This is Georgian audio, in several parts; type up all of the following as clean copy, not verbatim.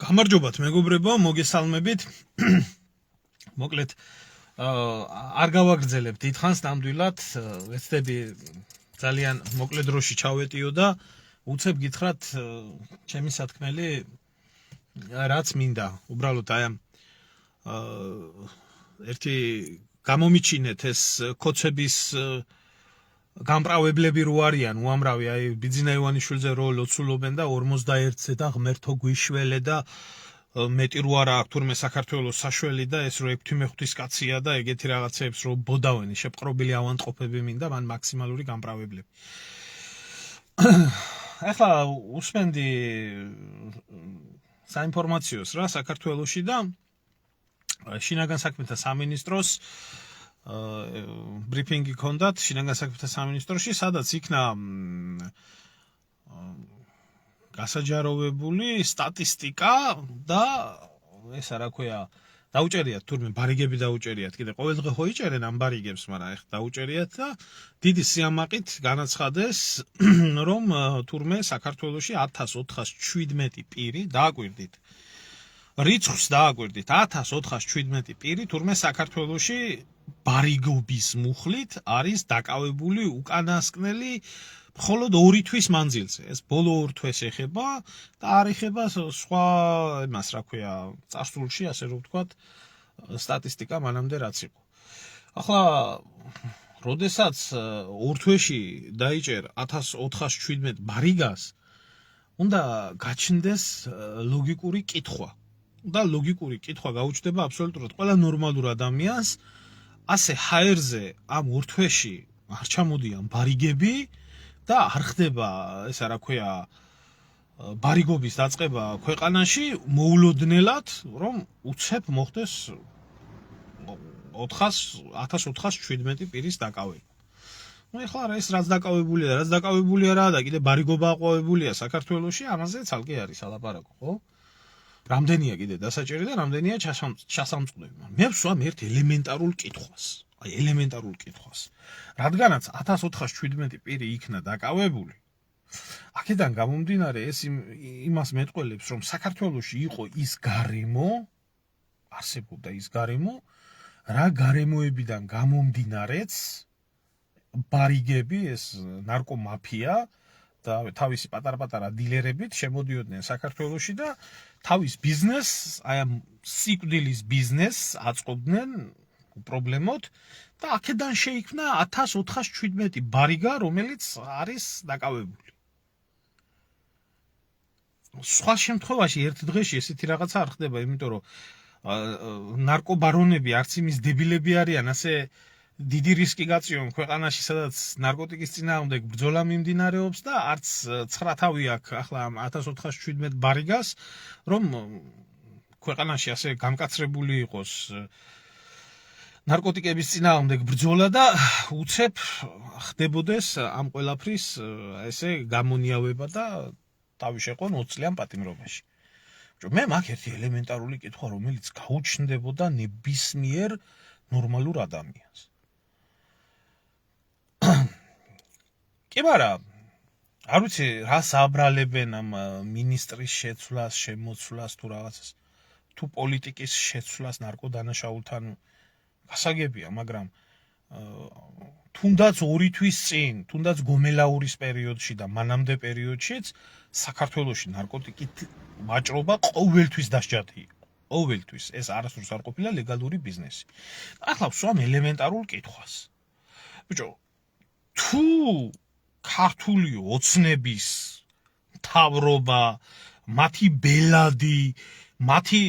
გამარჯობათ მეგობრებო, მოგესალმებით. მოკლედ არ გავაგრძელებ დიდხანს ნამდვილად, ვეცდები ძალიან მოკლედ დროში ჩავეტიო და უცებ გითხრათ ჩემი სათქმელი რაც მინდა. უბრალოდ აი ამ ერთი გამომიჩინეთ ეს კოცების გამპრავებლები რო არიან უამრავი, აი ბიძინა ივანიშვილზე რო ლოცულობენ და 41-ზე და ღმერთო გვიშველე და მეტი რო არა აქვს თურმე საქართველოს საშველი და ეს რო 6-5 კაცია და ეგეთი რაღაცებს რო ბოდავენ, შეპყრობილი ავანტყოფები მინდა, მან მაქსიმალური გამპრავებლები. ახლა უსმენდი საინფორმაციოს რა საქართველოში და შინაგან საქმეთა სამინისტროს ბრიფინგი ჰქონდათ შინაგან საქმეთა სამინისტროში, სადაც იქნა გასაჯაროვებული სტატისტიკა და ეს რა ქვია, დაუჭერიათ თურმე ბარიგები დაუჭერიათ, კიდე ყოველდღე ხო იჭერენ ამ ბარიგებს, მაგრამ ეხლა დაუჭერიათ და დიდი სიამაყით განაცხადეს, რომ თურმე საქართველოში 1417 პირი დააკვირდით. რიცხვს დააკვირდით 1417 პირი თურმე საქართველოში ბარიგობის მუხლით არის დაკავებული უკანასკნელი მხოლოდ 2 თვის მანძილზე. ეს ბოლო 2 თვეს ეხება და არ ეხება სხვა იმას, რა ქვია, წარსულში, ასე რომ ვთქვათ, სტატისტიკა მანამდე რაც იყო. ახლა როდესაც 2 თვეში დაიჭერ 1417 ბარიგას, უნდა გაჩნდეს ლოგიკური კითხვა. და ლოგიკური კითხვა გაუჩნდება აბსოლუტურად ყველა ნორმალურ ადამიანს, ასე ჰაერზე ამ 2 თვეში არ ჩამოდიან ბარიგები და არ ხდება ესა რა ქვია ბარიგობის დაწყება ქვეყანაში მოულოდნელად, რომ უცებ მოხდეს 1417 პირის დაკავება. ეხლა ეს რაც დაკავებულია რა და კიდე ბარიგობა აყვავებულია საქართველოში, ამაზე ცალკე არის ალაპარაკო, ხო? რამდენია კიდე დასაჭერი და რამდენია ჩასამწყდები. მე ვსვამ ერთ ელემენტარულ კითხვას. რადგანაც 1417 პირი იქნა დაკავებული, აქედან გამომდინარე ეს იმას მეტყველებს, რომ საქართველოში იყო ის გარემო, არსებობდა ის გარემო, რა გარემოებიდან გამომდინარეც ბარიგები, ეს ნარკომაფია და თავისი პატარ-პატარა დილერებით შემოდიოდნენ საქართველოში და თავის ბიზნესს, აი ამ სიკვდილის ბიზნესს აწყობდნენ უპრობლემოდ და აქედან შეიქმნა 1417 ბარიგა, რომელიც არის დაკავებული. სხვა შემთხვევაში ერთ დღეში ესეთი რაღაცა არ ხდება, იმიტომ რომ ნარკობარონები არც იმის დებილები არიან, ასე დიდი რისკი გაწიონ ქვეყანაში, სადაც ნარკოტიკის წინააღმდეგ ბრძოლა მიმდინარეობს და არც 9 თავი აქვს ახლა ამ 1417 ბარიგას, რომ ქვეყანაში ასე გამკაცრებული იყოს ნარკოტიკების წინააღმდეგ ბრძოლა და უცებ ხდებოდეს ამ ყველაფრის ესე გამონიავება და თავი შეყონ 20 წლიან პატიმრობაში. მე მაქვს ერთი ელემენტარული კითხვა, რომელიც გაუჩნდებოდა ნებისმიერ ნორმალურ ადამიანს. კი, მაგრამ არ ვიცი რას აბრალებენ ამ მინისტრის შეცვლას, შემოცვლას თუ რაღაცას, თუ პოლიტიკის შეცვლას ნარკოდანაშაულთან, გასაგებია, მაგრამ თუნდაც 2 თვის წინ, თუნდაც გომელაურის პერიოდში და მანამდე პერიოდშიც საქართველოში ნარკოტიკით ვაჭრობა ყოველთვის დასჯადი იყო. ყოველთვის ეს არასდროს არ ყოფილა ლეგალური ბიზნესი. ახლა ვსვამ ელემენტარულ კითხვას. ბიჭო, თუ ქართული ოცნების მთავრობა, მათი ბელადი, მათი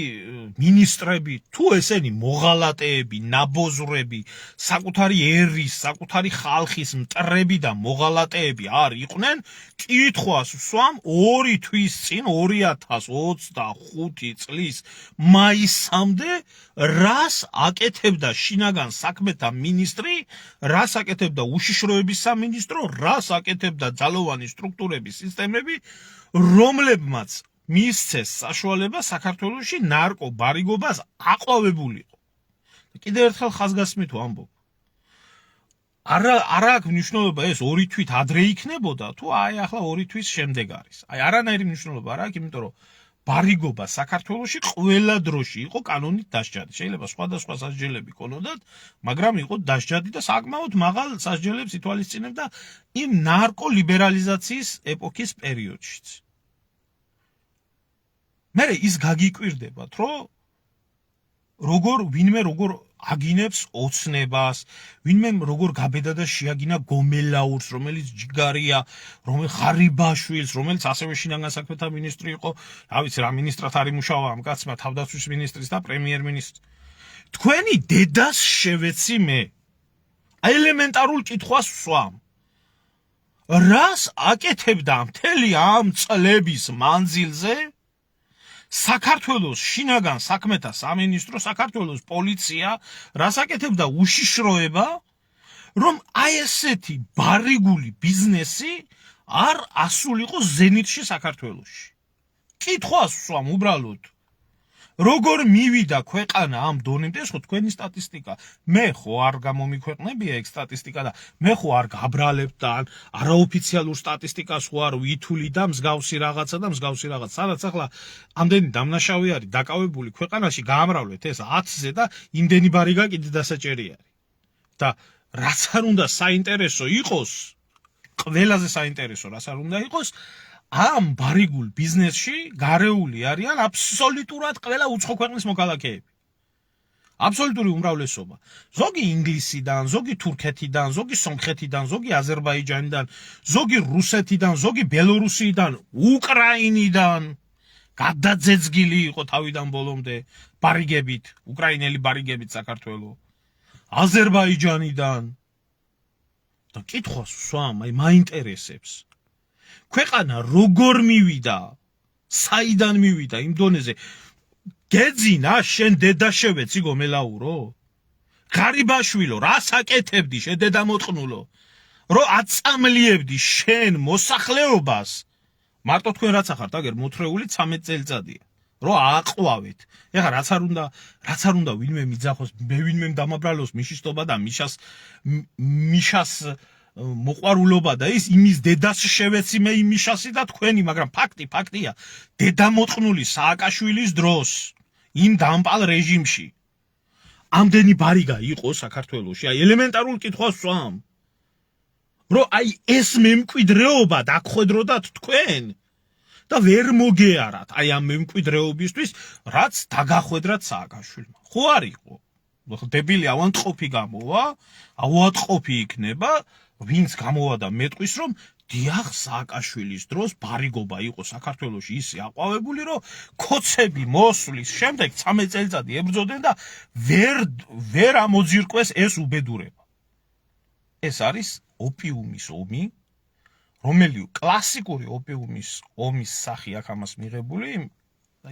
მინისტრები, თუ ესენი მოღალატეები, ნაბოზრები, საკუთარი ერის, საკუთარი ხალხის მტრები და მოღალატეები არ იყვნენ, კითხვას ვსვამ 2 თვის წინ 2025 წლის მაისამდე რას აკეთებდა შინაგან საქმეთა მინისტრი, რას აკეთებდა უშიშროების სამინისტრო, რას აკეთებდა ძალოვანი სტრუქტურების სისტემები, რომლებმაც მისცეს საშუალება საქართველოში ნარკობარიგობას აყვავებულიყო. კიდევ ერთხელ ხაზგასმით ვამბობ. არ აქვს მნიშვნელობა ეს 2 თვით ადრე იქნებოდა თუ აი ახლა 2 თვის შემდეგ არის. აი არანაირი მნიშვნელობა არ აქვს, იმიტომ რომ ბარიგობა საქართველოში ყველა დროში იყო კანონით დასჯადი. შეიძლება სხვადასხვა სასჯელები ქონოდათ, მაგრამ იყო დასჯადი და საკმაოდ მაღალ სასჯელებს ითვალისწინებდა იმ ნარკოლიბერალიზაციის ეპოქის პერიოდშიც. მე ის გაგიკვირდებათ, რომ ვინმე როგორ აგინებს ოცნებას, ვინმე როგორ გაბედა და შეაგინა გომელაურს, რომელიც ჯიგარია, ღარიბაშვილს, რომელიც ასევე შინაგან საქმეთა მინისტრი იყო, რა ვიცი რა მინისტრად არ იმუშავა ამ კაცმა, თავდაცვის მინისტრის და პრემიერ-მინისტრის. თქვენი დედას შევეცი მე. ელემენტარულ კითხვას ვსვამ. რას აკეთებდა მთელი ამ წლების მანძილზე საქართველოს შინაგან საქმეთა სამინისტრო, საქართველოს პოლიცია, რას აკეთებდა უშიშროება, რომ აი ესეთი ბარიგული ბიზნესი არ ასულიყო ზენიტში საქართველოში. კითხვას ვსვამ უბრალოდ. როგორ მივიდა ქვეყანა ამ დონემდე, ხო თქვენი სტატისტიკა. მე ხო არ გამომიქვეყნებია ეგ სტატისტიკა და მე ხო არ გაბრალებ და არაოფიციალურ სტატისტიკას ხო არ ვითული და მსგავსი რაღაცა. სადაც ახლა ამდენი დამნაშავე არის დაკავებული ქვეყანაში, გაამრავლეთ ეს 10-ზე და იმდენი ბარიგა კიდე დასაჭერი არის. და რაც არ უნდა საინტერესო იყოს, ყველაზე საინტერესო რაც არ უნდა იყოს, ამ ბარიგულ ბიზნესში გარეული არიან აბსოლუტურად ყველა უცხო ქვეყნის მოქალაქეები. აბსოლუტური უმრავლესობა. ზოგი ინგლისიდან, ზოგი თურქეთიდან, ზოგი სომხეთიდან, ზოგი აზერბაიჯანიდან, ზოგი რუსეთიდან, ზოგი ბელორუსიდან, უკრაინიდან. გადაძეძგილი იყო თავიდან ბოლომდე ბარიგებით, უკრაინელი ბარიგებით საქართველოს. აზერბაიჯანიდან. და კითხვას ვსვამ, აი მაინტერესებს. ქვეყანა როგორ მივიდა, საიდან მივიდა იმ დონეზე, გეძინა შენ დედა შევეცი გომელაურო? ღარიბაშვილო, რას აკეთებდი შენ დედა მოწყნულო? რომ აწამლიებდი შენ მოსახლეობას, მარტო თქვენ რაც ახართ აგერ მოთრეული 13 წელიწადია, რომ ააყვავეთ. ეხლა რაც არ უნდა ვინმე მიძახოს, მე ვინმე დამაბრალოს მიშისტობა და მიშას მოყვარულობა და ის იმის დედას შევეცი მე იმ მიშასი და თქვენი, მაგრამ ფაქტია, დედა მოწყნული სააკაშვილის დროს, იმ დამპალ რეჟიმში, ამდენი ბარიგა იყო საქართველოში, აი ელემენტარულ კითხვას ვსვამ, რომ აი ეს მემკვიდრეობა დაგხვედროდათ თქვენ და ვერ მოგეარათ აი ამ მემკვიდრეობისთვის, რაც დაგახვედრათ სააკაშვილმა. ხო არ იყო? დებილი ავანტყოფი გამოვა, ავატყოფი იქნება, ვინც გამოვა და მეტყვის, რომ დიახ სააკაშვილის დროს ბარიგობა იყო საქართველოში ისე აყვავებული, რომ ქოცები მოსვლის შემდეგ 13 წელიწადი ებრძოდნენ და ვერ ამოძირკვეს ეს უბედურება. ეს არის ოპიუმის ომი, რომელიც კლასიკური ოპიუმის ომის სახი აქვს ამას მიღებული,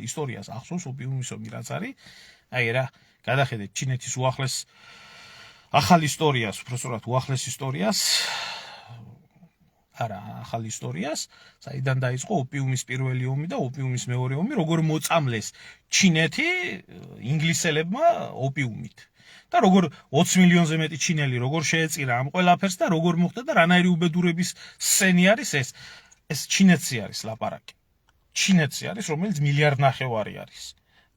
ისტორიას ახსოვს ოპიუმის ომი რაც არის, აი რა გადახედეთ ჩინეთის უახლეს ახალ ისტორიას, უბრალოდ უახლეს ისტორიას, ახალ ისტორიას, საიდან დაიწყო ოპიუმის პირველი ომი და ოპიუმის მეორე ომი, როგორ მოწამლეს ჩინეთი ინგლისელებმა ოპიუმით. და როგორ 20 მილიონზე მეტი ჩინელი როგორ შეეწირა ამ ყველაფერს და როგორ მოხდა და რანაირი უბედურების სცენი არის ეს ჩინეთში არის ლაპარაკი. ჩინეთში არის, რომელიც მილიარდნახევარი არის.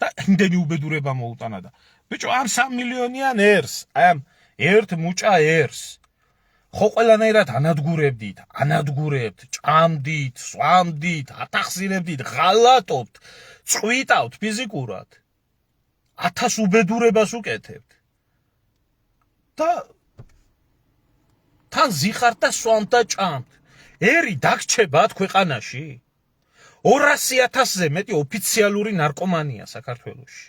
და იმდენი უბედურება მოუტანა და ბიჭო ამ 3 მილიონიან ერს, ამ ერთ მუჭა ერს ხო ყველანაირად ანადგურებთ, ჭამდით, სვამდით, ატახსირებდით, ღალატობთ, წვიტავთ ფიზიკურად. 1000 უბედურებას უკეთებთ. და თან ზიხართ და სვამთ და ჭამთ. ერი დაგრჩებათ ქვეყანაში? 200,000-ზე მეტი ოფიციალური ნარკომანია საქართველოში.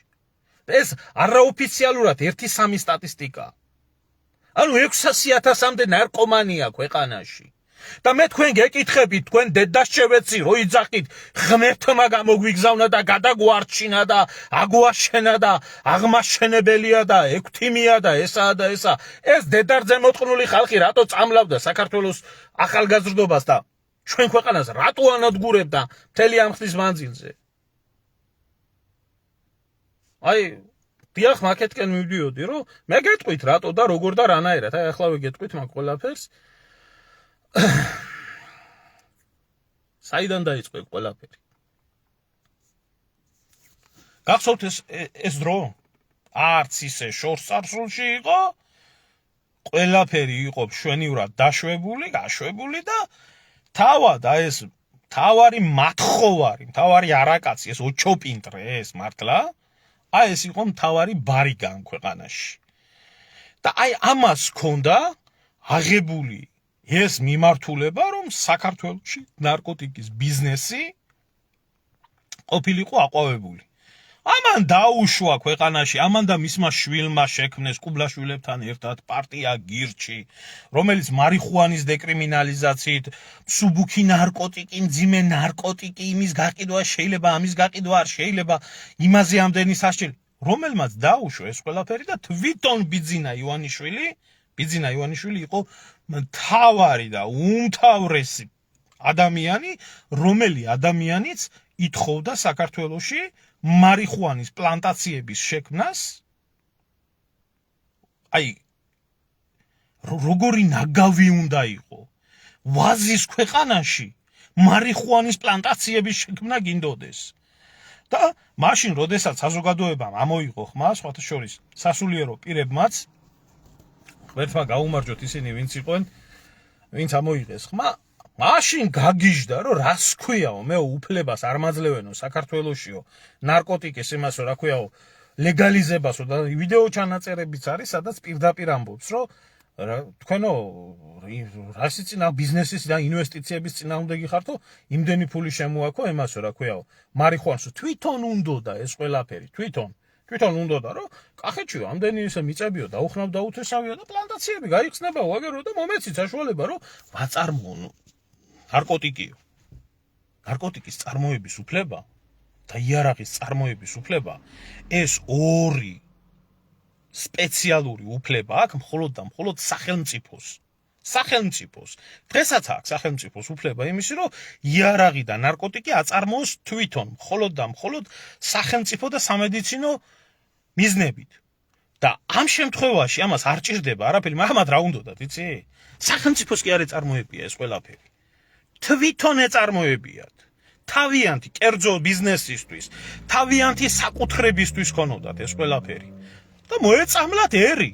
ეს არაოფიციალურად 1-3 სტატისტიკა. ანუ 600,000-მდე ნარკომანია ქვეყანაში. და მე თქვენ გეკითხებით, თქვენ დედას შევეცი, რო იძახით, ღმერთმა გამოგვიგზავნა და გადაგვარჩინა და აგვაშენა და აღმაშენებელია და ექვთიმია და ესაა და ესა. ეს დედარძე მოწყნული ხალხი რატო წამლავდა საქართველოს ახალგაზრდობას და ჩვენ ქვეყანას რატო ანადგურებდა მთელი ამ ხნის მანძილზე? აი დიახ, მაკეთკენ მივდიოდი, რომ მე გეტყვით რატო და როგორ და რანაირად. აი ახლა გეტყვით მაგ ყველაფერს. საიდან დაიწყო ყველაფერი? გახსოვთ ეს დრო? არც ისე შორს წარსულში იყო, ყველაფერი იყო მშვენივრად დაშვებული, გაშვებული და თავად ეს თავარი მათხოვარი, თავარი არაკაცი, ეს ოჩოპინტრე ეს მართლა, ეს იყო თავარი ბარიგან ქვეყანაში. და ამას ჰქონდა აღებული ეს მიმართულება, რომ საქართველოში ნარკოტიკის ბიზნესი ყოფილიყო აყვავებული. ამან დაუშვა ქვეყანაში, ამან და მისმა შვილმა შექმნეს კუბლაშვილებთან ერთად პარტია გირჩი, რომელიც მარიხუანის დეკრიმინალიზაციით, მსუბუქი ნარკოტიკი, მძიმე ნარკოტიკი, იმის გაყიდვა შეიძლება, ამის გაყიდვა არ შეიძლება, იმაზე ამდენი სასჯელი, რომელმაც დაუშვა ეს ყველაფერი და თვითონ ბიძინა ივანიშვილი იყო მთავარი და უმთავრესი ადამიანი, რომელი ადამიანიც ითხოვდა საქართველოში მარიხუანის პლანტაციების შექმნას, როგორი ნაგავი უნდა იყო ვაზის ქვეყანაში მარიხუანის პლანტაციების შექმნა გინდოდეს. და მაშინ, როდესაც საზოგადოებამ ამოიღო ხმა, სხვათა შორის სასულიერო პირებმაც, ღმერთმა გაუმარჯოთ ისინი, ვინც იყვენ, ვინც ამოიღეს ხმა, მაშინ გაგიჟდა, რომ რას ქვიაო, მე უფლებას არ მაძლევენო საქართველოსიო ნარკოტიკის იმასო, რა ქვიაო, ლეგალიზებასო და ვიდეო ჩანაწერებიც არის, სადაც პირდაპირ ამბობს, რომ თქვენო რასი წინა ბიზნესის და ინვესტიციების წინააღმდეგი ხართო, იმდენი ფული შემოაქო იმასო, რა ქვიაო, მარიხუანსო თვითონ უნდოდა ეს ყველაფერი, თვითონ უნდოდა, რომ კახეთშიო ამდენი ისე მიწებიო დაუხნავ დაუთესავიო და პლანტაციები გაიხსნებაო, აგერო და მომეცით საშუალება, რომ ვაწარმოო ნარკოტიკიო. ნარკოტიკის წარმოების უფლება და იარაღის წარმოების უფლება, ეს ორი სპეციალური უფლება აქვს მხოლოდ და მხოლოდ სახელმწიფოს. დღესაც აქვს სახელმწიფოს უფლება იმისი, რომ იარაღი და ნარკოტიკი აწარმოოს თვითონ, მხოლოდ და მხოლოდ სახელმწიფო და სამედიცინო მიზნებით. და ამ შემთხვევაში ამას არ ჭირდება არაფერი, მაგრამ რა უნდათ, იცი? სახელმწიფოს კი არ ეწარმოებია ეს ყველაფერი. თვითონ ეწარმოებიათ. თავიანთი კერძო ბიზნესისთვის, თავიანთი საკუთრებისთვის ქონოდათ ეს ყველაფერი. და მოეწამლათ ერი.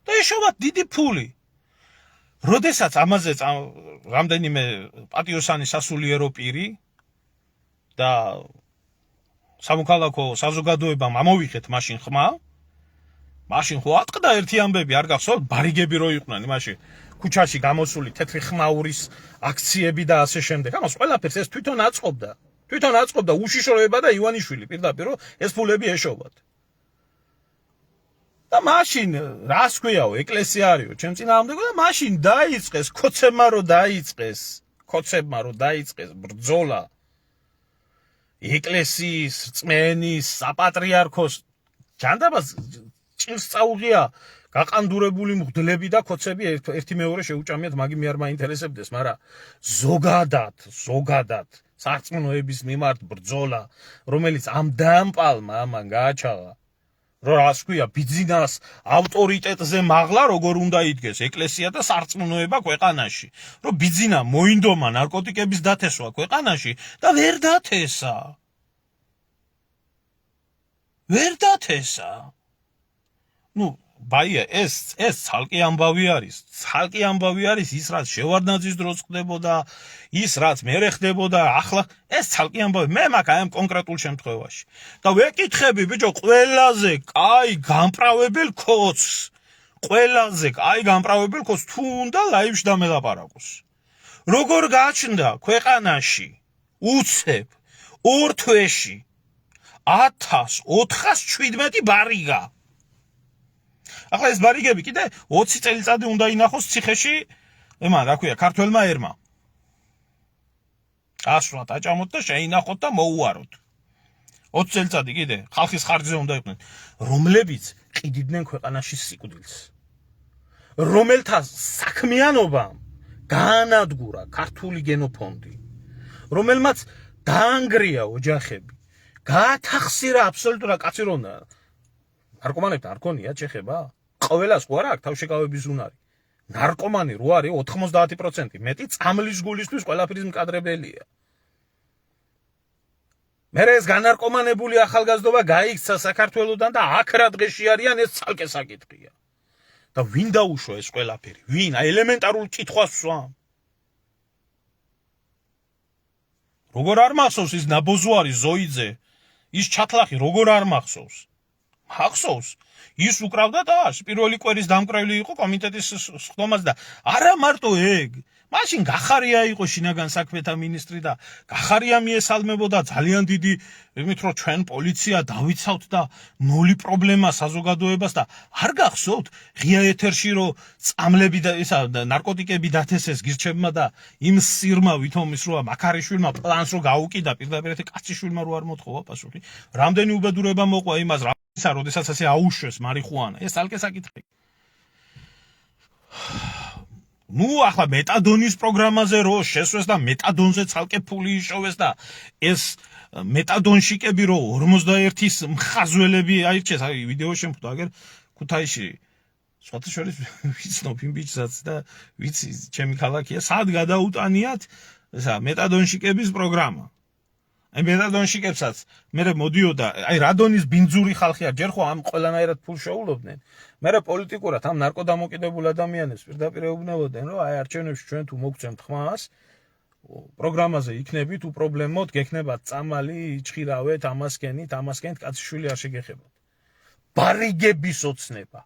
და ეშოვათ დიდი ფული. როდესაც ამაზე რამდენიმე პატიოსანი სასულიერო პირი და სამოქალაქო საზოგადოებამ ამოვიღეთ მაშინ ხმა, მაშინ ხო ატყდა ერთი ამბები, არ გახსოვთ, ბარიგები რო იყვნენ მაშინ ქუჩაში გამოსული თეთრი ხმაურის აქციები და ასე შემდეგ. ამას ყველაფერს ეს თვითონ აწყობდა უშიშროება და ივანიშვილი პირდაპირ რომ ეს ფულები ეშოვათ. და მაშინ რას ქვიაო, ეკლესია არისო, ჩემ წინააღმდეგო და მაშინ დაიწყეს ქოცებმა რო დაიწყეს ბრძოლა ეკლესიის, რწმენის, საპატრიარქოს ჯანდაბას ჭირს წაუღია გაყანდურებული მღვდლები და ქოცები ერთი მეორე შეუჭამიათ, მაგი მე არ მაინტერესებდეს, მაგრამ ზოგადად სარწმუნოების მიმართ ბრძოლა, რომელიც ამ დამპალმა ამან გააჩაღა, რომ რას ქვია, ბიძინას ავტორიტეტზე მაღლა როგორ უნდა იდგეს ეკლესია და სარწმუნოება ქვეყანაში, რომ ბიძინა მოინდომა ნარკოტიკების დათესვა ქვეყანაში და ვერ დათესა. ბაია, ეს ცალკე ამბავი არის, ის რაც შევარდნაძის დროს ხდებოდა, ის რაც მერე ხდებოდა, ახლა ეს ცალკე ამბავი, მე მაქვს ამ კონკრეტულ შემთხვევაში. და ვეკითხები, ბიჭო, ყველაზე კაი გამправებელ ქოც თუ უნდა ლაივში დამელაპარაკოს. როგორ გაჩნდა ქვეყანაში უცებ 2 თვეში 1417 ბარიგა. ახლა ეს ბარიგები კიდე 20 წელიწადი უნდა ინახოს ციხეში, რა ქვია, ქართველმა ერმა. ასვათ აჭამოთ და შეინახოთ და მოუაროთ. 20 წელიწადი კიდე ხალხის ხარჯზე უნდა იყვნენ, რომლებიც ყიდიდნენ ქვეყანაში სიკვდილს. რომელთა საქმიანობამ გაანადგურა ქართული გენოფონდი, რომელმაც დაანგრია ოჯახები, გაათახსირა აბსოლუტურად კაცი რომ ნარკომანებთან არ ქონიათ შეხება? ყველას ხო არ აქვს თავშეკავების უნარი. ნარკომანი რო არის 90% მეტი წამლის გულისთვის ყველაფრის მკადრებელია. მერე ეს განარკომანებული ახალგაზრდობა გაიქცა საქართველოსთან და აქ რა დღეში არიან ეს ცალკე საკითხია. და ვინ დაუშვა ეს ყველაფერი? ვინ? ელემენტარულ კითხვას ვსვამ. როგორ არ მახსოვს ის ნაბოზვარი ზოიძე? ის ჩათლახი როგორ არ მახსოვს? მახსოვს? ის უკრავდა და პირველი კვერის დამკვრეველი იყო კომიტეტის სხდომას და არა მარტო ეგ. მაშინ გახარია იყო შინაგან საქმეთა მინისტრი და გახარია მიესალმებოდა ძალიან დიდი იმით რომ ჩვენ პოლიცია დავიცავთ და ნული პრობლემა საზოგადოებას და არ გახსოვთ ღია ეთერში რომ წამლები და ისა ნარკოტიკები დათესეს გირჩებმა და იმ სირმა ვითომ ის როა მაქარიშვილმა პლანს რო გაუკიდა პირდაპირ ერთი კაციშვილმა რო არ მოთხოვა პასუხი რამდენი უბედურება მოყვა იმას რა როდესაც ასე აუშვეს მარიხუანა ეს ალკე საკითხი ნუ ახლა მეტადონის პროგრამაზე რო შესვეს და მეტადონზე ცალკე ფული იშოვეს და ეს მეტადონშიკები რო 41-ის მხაზველები აირჩეს აი ვიდეო შემხვდა აგერ ქუთაისში სხვათა შორის ვიცნობ იმ ბიჭსაც და ვიცი ჩემი ქალაქია სად გადაუტანიათ ესა მეტადონშიკების პროგრამა აი მეტადონშიკებსაც მე მოდიოდა აი რადონის ბინძური ხალხია ჯერ ხო ამ ყველანაირად ფულს შეულობდნენ მე პოლიტიკურად ამ ნარკოდამოკიდებულ ადამიანებს პირდაპირ ეუბნებოდნენ რომ აი არჩევნებში ჩვენ თუ მოგცემთ ხმას პროგრამაზე იქნებით უპრობლემოდ გექნებათ წამალი იჭხირავეთ ამასკენით კაციშვილი არ შეგეხებათ ბარიგების ოცნება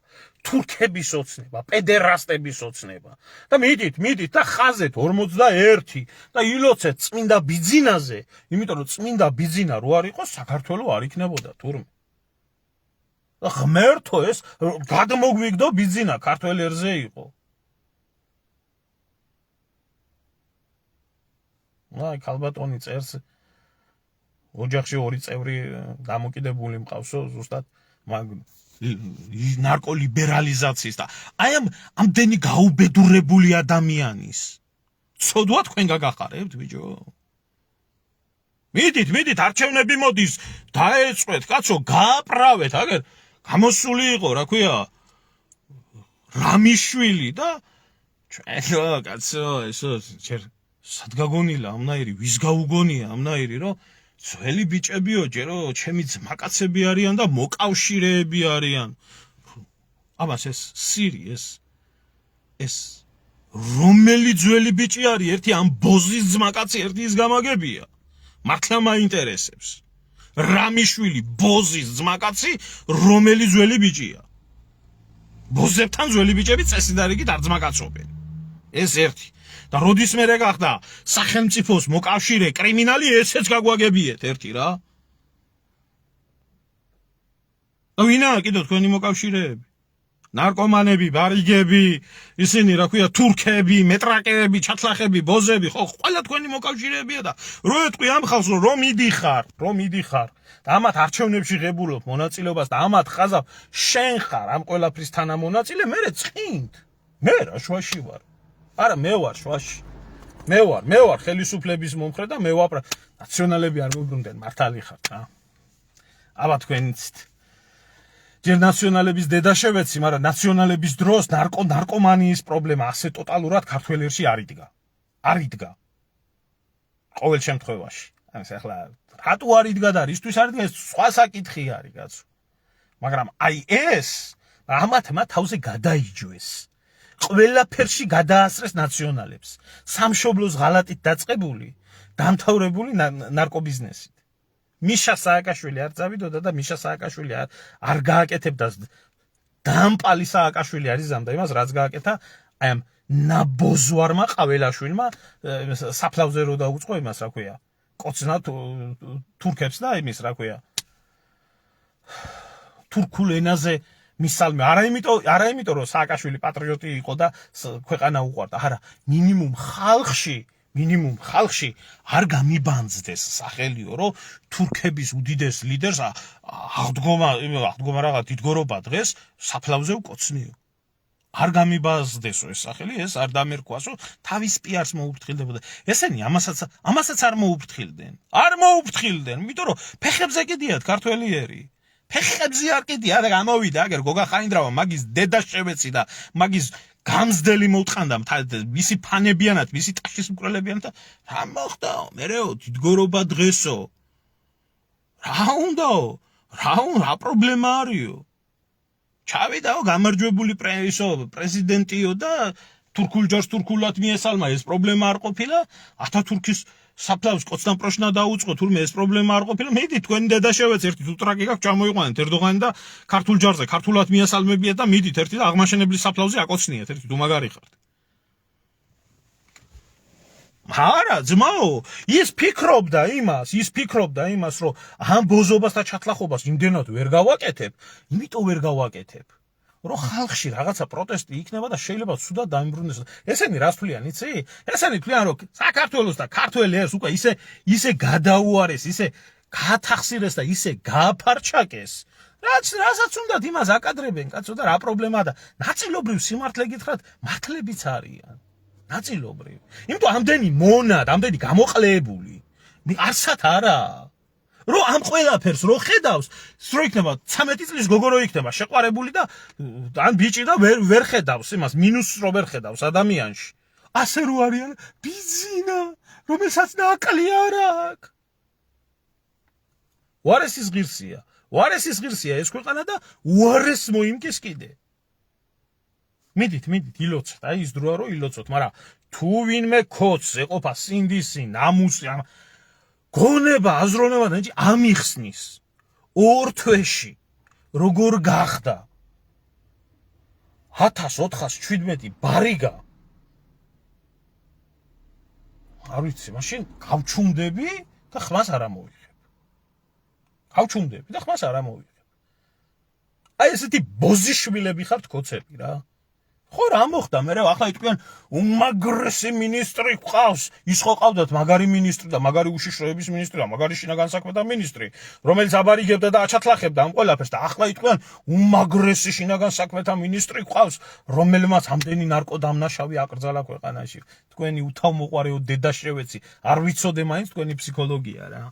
თურქების ოცნება პედერასტების ოცნება და მიდით და ხაზეთ 41 და ილოცეთ წმინდა ბიძინაზე იმიტომ რომ წმინდა ბიძინა რო არ იყოს საქართველოს არ იქნებოდა თურმე და ღმერთო ეს გადმოგვიგდო ბიძინა ქართველ ერზე იყო აი ქალბატონი წერს ოჯახში ორი წევრი დამოკიდებული მყავსო ზუსტად მაგ ნარკოლიბერალიზაციის და აი ამდენი გაუბედურებული ადამიანის ცოდვა თქვენ გაგახარებთ ბიჭო მიდით არჩევნები მოდის დაეწყვეთ კაცო გააправეთ აგერ გამოსული იყო რა ქვია რამიშვილი და ჩვენ კაცო ესო ჯერ სად გაგონილა ამნაირი ვის გაუგონია ამნაირი რომ ძველი ბიჭებიო ჯერო ჩემი ძმაკაცები არიან და მოკავშირეები არიან ამას ეს სირი ეს რომელი ძველი ბიჭი არის ერთი ამ ბოზის ძმაკაცი ერთი ის გამაგებია მართლა მაინტერესებს რამიშვილი ბოზის ძმაკაცი რომელი ძველი ბიჭია ბოზებთან ძველი ბიჭები წესიდარიგით არ ძმაკაცობენ ეს ერთი და როდის მე გახდა სახელმწიფოს მოკავშირე კრიმინალი ესეც გაგვაგებიეთ ერთი რა და ვინაა კიდევ თქვენი მოკავშირეები ნარკომანები ბარიგები ისინი რა ქვია თურქები მეტრაკეები ჩათლახები ბოზები ხო ყველა თქვენი მოკავშირეებია და რო ეთქვი ამ ხალხს რომ მიდიხარ და ამათ არჩევნებში ღებულობ მონაწილეობას და ამათ ხაზავ შენ ხარ ამ ყველაფრის თანამონაწილე მე წინთ მე რა შუაში ვარ არა მე ვარ შუაში მე ვარ ხელისუფლების მომხრე და მე ვაპრა ნაციონალები არ მოგუნდნენ მართალი ხართ რა აბა თქვენიც ჯერ ნაციონალების დედა შევეცი მაგრამ ნაციონალების დროს ნარკომანიის პრობლემა ასე ტოტალურად ქართველებში არ იდგა ყოველ შემთხვევაში ამის ახლა რატო არ იდგა და რისთვის არ იდგა ეს სხვა საკითხი არის კაცო მაგრამ აი ეს ამათმა თავზე გადაიჯვეს ყველაფერში გადაასწრეს ნაციონალებს სამშობლოს ღალატით დაწყებული დამთავრებული ნარკობიზნესით მიშა სააკაშვილი არ წავიდოდა და მიშა სააკაშვილი არ გააკეთებდა დამპალი სააკაშვილი არის ზამდა იმას რაც გააკეთა აი ამ ნაბოზვარმა ყაველაშვილმა საფლავზე რო დაუწყო იმას რა ქვია კოცნა თურქებს და იმის რა ქვია თურქულ ენაზე მისალმე არა იმიტომ რომ სააკაშვილი პატრიოტი იყო და ქვეყანა უყვარდა არა მინიმუმ ხალხში არ გამიბანძდეს სახელიო რომ თურქების უდიდეს ლიდერს აღდგომა რაღა დიდგორობა დღეს საფლავზე უკოცნიო არ გამიბანძდესო ეს სახელი ეს არ დამერქვასო თავის პიარს მოუფრთხილდებოდა ესენი ამასაც არ მოუფრთხილდნენ იმიტომ რომ ფეხებზე კიდიათ ქართველიერი ფეხებზე არ კიდია და გამოვიდა აგერ გოგა ხაინდრავა მაგის დედა შევეცი და მაგის გამზდელი მოუტყანდა მისი ფანებიანად მისი ტაშის მკვლელებიანად რა მოხდა მერეო დიდგორობა დღესო რა პრობლემა არისო? ჩავიდაო გამარჯვებული პრეზიდენტიო და თურქულ ჯარს თურქულად მიესალმა, ეს პრობლემა არ ყოფილა, ათათურქის საფლავს კოცთან პროშნა დაუწყო, თურმე ეს პრობლემა არ ყოფილა, მიდი თქვენი დედაშევეც ერთი უტრაკი გაქვს, ჩამოიყვანეთ ერდოღანი და ქართულ ჯარზე ქართულად მიესალმებიათ და მიდით ერთი და აღმაშენებლის საფლავზე აკოცნიათ, ერთი თუ მაგარი ხართ. არა, ძმაო, ის ფიქრობდა იმას, რომ ამ ბოზობას და ჩათლახობას იმდენად ვერ გავაკეთებ, იმიტომ ვერ გავაკეთებ. რომ ხალხში რაღაცა პროტესტი იქნება და შეიძლება ცუდად დაიმბრუნდეს. ესენი რას თვლიან, იცი? ესენი თვლიან, რომ საქართველოს და ქართველი ეს უკვე ისე გადაუარეს, ისე გაათახსირეს და ისე გააფარჩაკეს. რასაც უნდათ იმას აკადრებენ, კაცო და რა პრობლემაა და ნაწილობრივ სიმართლე გითხრათ, მართლებიც არიან. ნაწილობრივ. იმიტომ ამდენი მონად, ამდენი გამოყლებული. არსად არა. რო ამ ყველაფერს რო ხედავს, რო იქნება 13 წლის გოგო რო იქნება შეყვარებული და ან ბიჭი და ვერ ხედავს იმას, მინუსს რო ვერ ხედავს ადამიანში. ასე რო არიან ბიზინა, რომელსაც ნაკლი არ აქვს. უარესის ღირსია ეს ქვეყანა და უარეს მოიმკის კიდე. მიდით, ილოცოთ, აი ის დროა რომ ილოცოთ, მაგრამ თუ ვინმე ქოც ეყოფა სინდისი, ნამუსი, გონება, აზროვნება და ამიხსნის 2 თვეში როგორ გახდა 1417 ბარიგა. არ ვიცი, მაშინ გავჩუმდები და ხმას არ ამოვიღებ. აი ესეთი ბოზიშვილები ხართ ქოცები რა. ხო რა მოხდა მე ახლა იტყვიან უმაგრესი მინისტრი ყავს, ის ხო ყავდათ მაგარი მინისტრი და მაგარი უშიშროების მინისტრი და მაგარი შინაგან საქმეთა მინისტრი, რომელიც აბარიგებდა და აჩათლახებდა ამ ყველაფერს და ახლა იტყვიან უმაგრესი შინაგან საქმეთა მინისტრი ყავს, რომელმაც ამდენი ნარკოდამნაშავი აკრძალა ქვეყანაში. თქვენი უთავმოყარეო დედაშევეცი, არ ვიცოდე მაინც თქვენი ფსიქოლოგია რა.